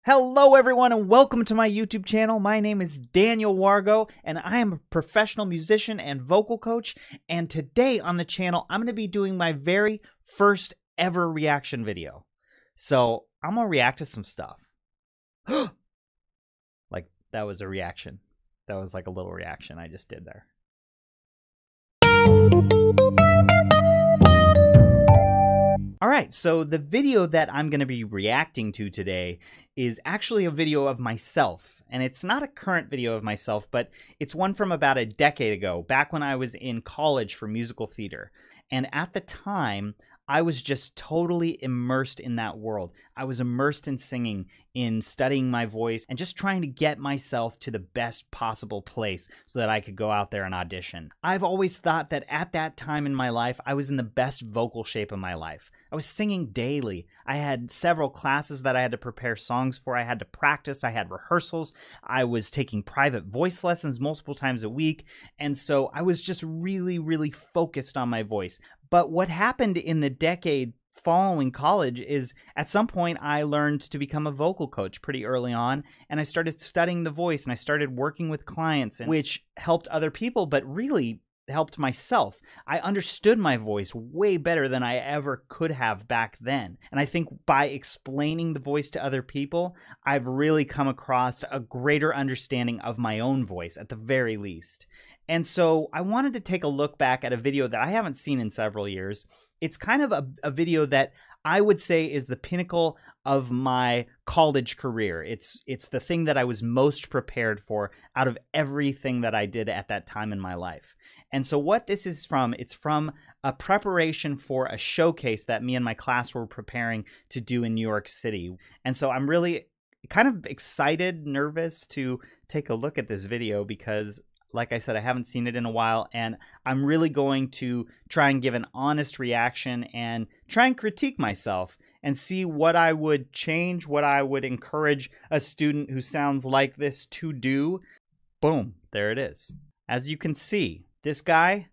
Hello everyone and welcome to my YouTube channel. My name is Daniel Wargo and I am a professional musician and vocal coach, and today on the channel I'm going to be doing my very first ever reaction video. So I'm going to react to some stuff. Like that was a reaction. That was like a little reaction I just did there. Alright, so the video that I'm going to be reacting to today is actually a video of myself. And it's not a current video of myself, but it's one from about a decade ago, back when I was in college for musical theater. And at the time, I was just totally immersed in that world. I was immersed in singing, in studying my voice, and just trying to get myself to the best possible place so that I could go out there and audition. I've always thought that at that time in my life, I was in the best vocal shape of my life. I was singing daily. I had several classes that I had to prepare songs for. I had to practice. I had rehearsals. I was taking private voice lessons multiple times a week. And so I was just really, really focused on my voice. But what happened in the decade following college is at some point I learned to become a vocal coach pretty early on, and I started studying the voice and I started working with clients, which helped other people, but really helped myself. I understood my voice way better than I ever could have back then. And I think by explaining the voice to other people, I've really come across a greater understanding of my own voice at the very least. And so I wanted to take a look back at a video that I haven't seen in several years. It's kind of a video that I would say is the pinnacle of my college career. It's the thing that I was most prepared for out of everything that I did at that time in my life. And so what this is from, it's from a preparation for a showcase that me and my class were preparing to do in New York City. And so I'm really kind of excited, nervous to take a look at this video because, like I said, I haven't seen it in a while, and I'm really going to try and give an honest reaction and try and critique myself and see what I would change, what I would encourage a student who sounds like this to do. Boom, there it is. As you can see, this guy,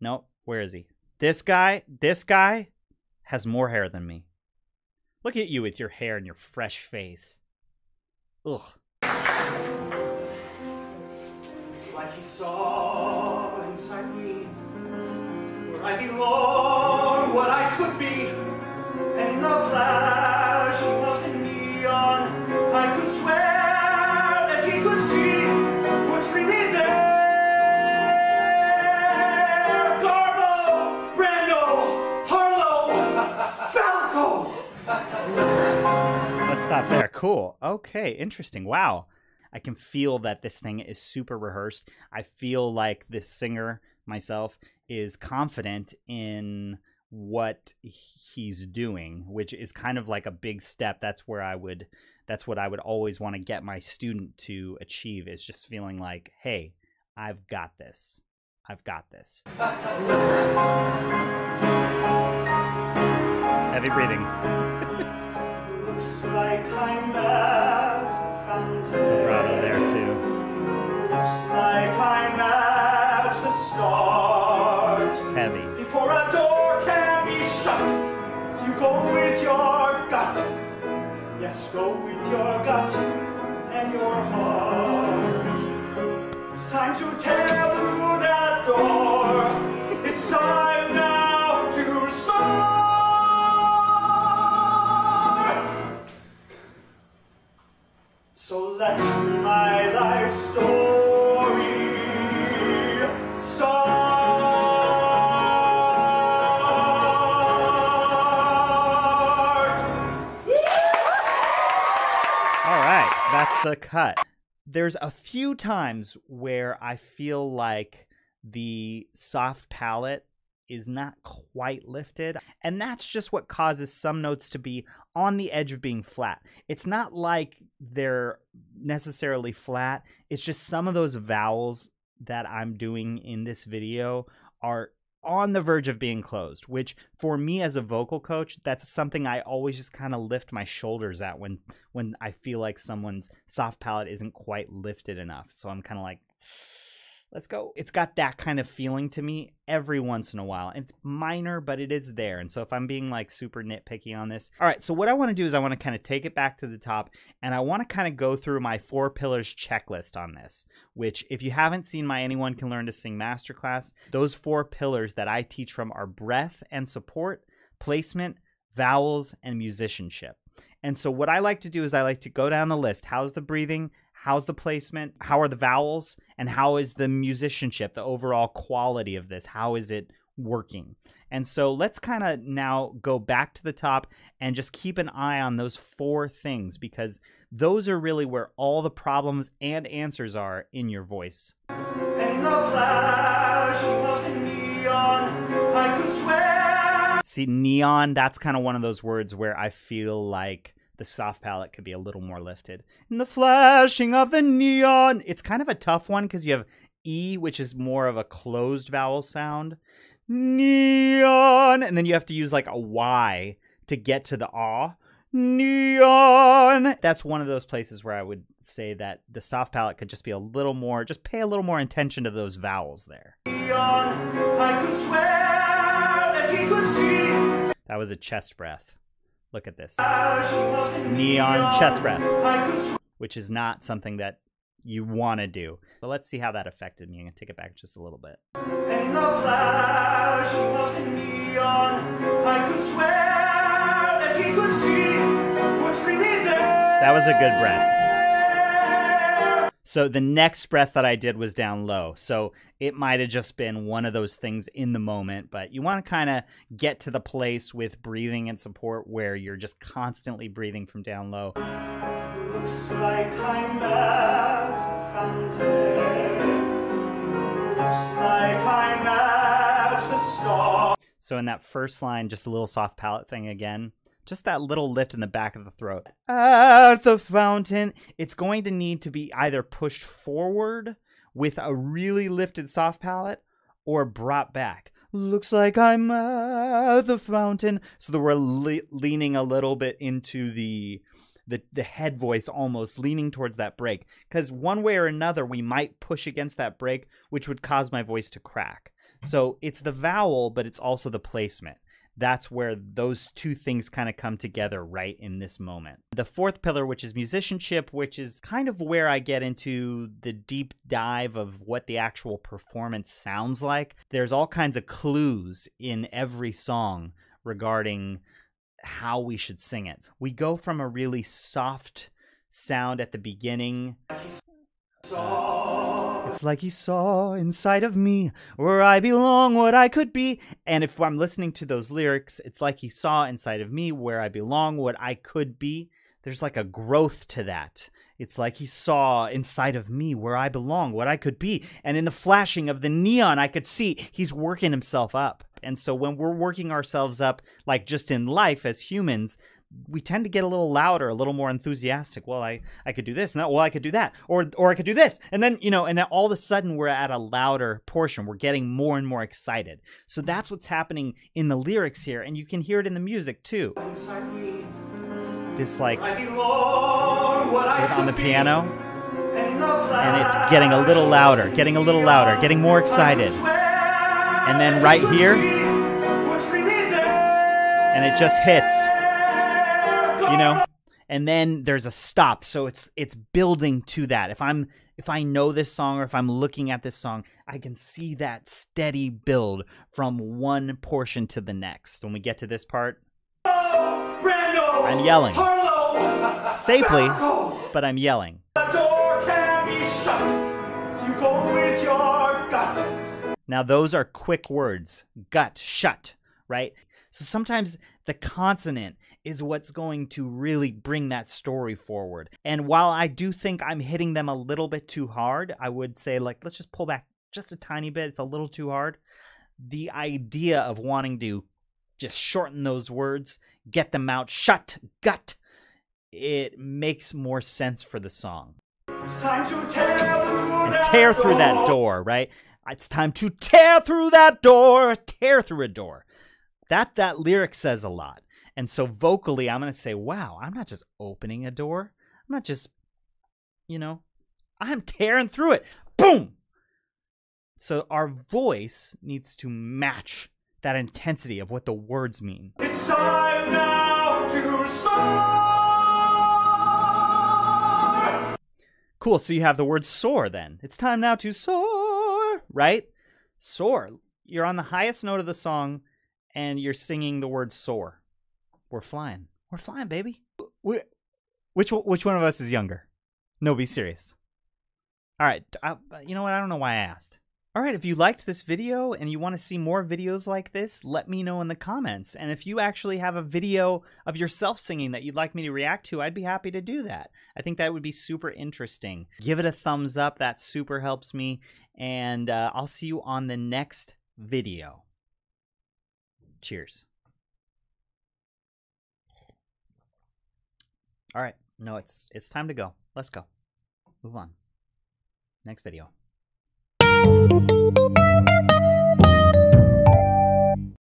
no, where is he? This guy has more hair than me. Look at you with your hair and your fresh face. Ugh. It's like you saw inside me, where I belong, what I could be, and in the flashing of the neon, I could swear that he could see what's really there. Garbo, Brando, Harlow, Falco. Let's stop there. Cool. Okay, interesting. Wow. I can feel that this thing is super rehearsed. I feel like this singer, myself, is confident in what he's doing, which is kind of like a big step. That's what I would always want to get my student to achieve, is just feeling like, hey, I've got this. I've got this. Heavy breathing. Looks like I'm at the fountain. Vibrato there too. Looks like I'm at the start. It's heavy. Before a door can be shut, you go with your gut. Yes, go with your gut and your heart. It's time to tear through that door. It's time now to soar. So let my life story start. All right, so that's the cut. There's a few times where I feel like the soft palate is not quite lifted, and that's just what causes some notes to be on the edge of being flat. It's not like they're necessarily flat, it's just some of those vowels that I'm doing in this video are on the verge of being closed, which for me as a vocal coach, that's something I always just kind of lift my shoulders at when I feel like someone's soft palate isn't quite lifted enough. So I'm kind of like, Let's go. It's got that kind of feeling to me every once in a while. It's minor, but it is there. And so if I'm being like super nitpicky on this. All right, so what I want to do is I want to kind of take it back to the top, and I want to kind of go through my 4 pillars checklist on this, which if you haven't seen my Anyone Can Learn to Sing Masterclass, those 4 pillars that I teach from are breath and support, placement, vowels, and musicianship. And so what I like to do is I like to go down the list. How's the breathing? How's the placement? How are the vowels? And how is the musicianship, the overall quality of this? How is it working? And so let's kind of now go back to the top and just keep an eye on those 4 things, because those are really where all the problems and answers are in your voice. And in the flashing of the neon, I could swear. See, neon, that's kind of one of those words where I feel like the soft palate could be a little more lifted. In the flashing of the neon. It's kind of a tough one because you have E, which is more of a closed vowel sound. Neon. And then you have to use like a Y to get to the ah. Neon. That's one of those places where I would say that the soft palate could just be a little more, just pay a little more attention to those vowels there. Neon, I could swear that he could see. That was a chest breath. Look at this. Neon chest breath, which is not something that you want to do. So let's see how that affected me. I'm going to take it back just a little bit. And in the flashing of the neon, I could swear that he could see what's really there. That was a good breath. So the next breath that I did was down low. So it might have just been one of those things in the moment, but you want to kind of get to the place with breathing and support where you're just constantly breathing from down low. Looks like I'm at the fountain. Looks like I'm at the star. So in that first line, just a little soft palate thing again. Just that little lift in the back of the throat. At the fountain. It's going to need to be either pushed forward with a really lifted soft palate or brought back. Looks like I'm at the fountain. So that we're leaning a little bit into the head voice, almost leaning towards that break. Because one way or another, we might push against that break, which would cause my voice to crack. So it's the vowel, but it's also the placement. That's where those 2 things kind of come together right in this moment. The 4th pillar, which is musicianship, which is kind of where I get into the deep dive of what the actual performance sounds like. There's all kinds of clues in every song regarding how we should sing it. We go from a really soft sound at the beginning. It's like he saw inside of me where I belong, what I could be. And if I'm listening to those lyrics, it's like he saw inside of me where I belong, what I could be. There's like a growth to that. It's like he saw inside of me where I belong, what I could be. And in the flashing of the neon, I could see he's working himself up. And so when we're working ourselves up, like just in life as humans, we tend to get a little louder, a little more enthusiastic. Well, I could do this. Well, I could do that. Or I could do this. And then, and then all of a sudden we're at a louder portion. We're getting more and more excited. So that's what's happening in the lyrics here. And you can hear it in the music too. This like on the piano. And it's getting a little louder, getting more excited. And then right here, and it just hits. And then there's a stop. So it's building to that. If I know this song, or if I'm looking at this song, I can see that steady build from one portion to the next. When we get to this part, I'm yelling. Safely, but I'm yelling. The door can be shut. You go with your gut. Now those are quick words. Gut, shut, right? So sometimes the consonant is what's going to really bring that story forward. And while I do think I'm hitting them a little bit too hard, I would say, like, let's just pull back just a tiny bit. It's a little too hard. The idea of wanting to just shorten those words, get them out, shut, gut, it makes more sense for the song. It's time to tear tear through that door, right? It's time to tear through that door, tear through a door. That lyric says a lot. And so vocally, I'm going to say, wow, I'm not just opening a door. I'm not just, I'm tearing through it. Boom! So our voice needs to match that intensity of what the words mean. It's time now to soar. Cool, so you have the word soar then. It's time now to soar, right? Soar. You're on the highest note of the song and you're singing the word soar. We're flying. We're flying, baby. Which one of us is younger? No, be serious. All right, you know what? I don't know why I asked. All right, if you liked this video and you want to see more videos like this, let me know in the comments. And if you actually have a video of yourself singing that you'd like me to react to, I'd be happy to do that. I think that would be super interesting. Give it a thumbs up. That super helps me. And I'll see you on the next video. Cheers. All right. No, it's time to go. Let's go. Move on. Next video.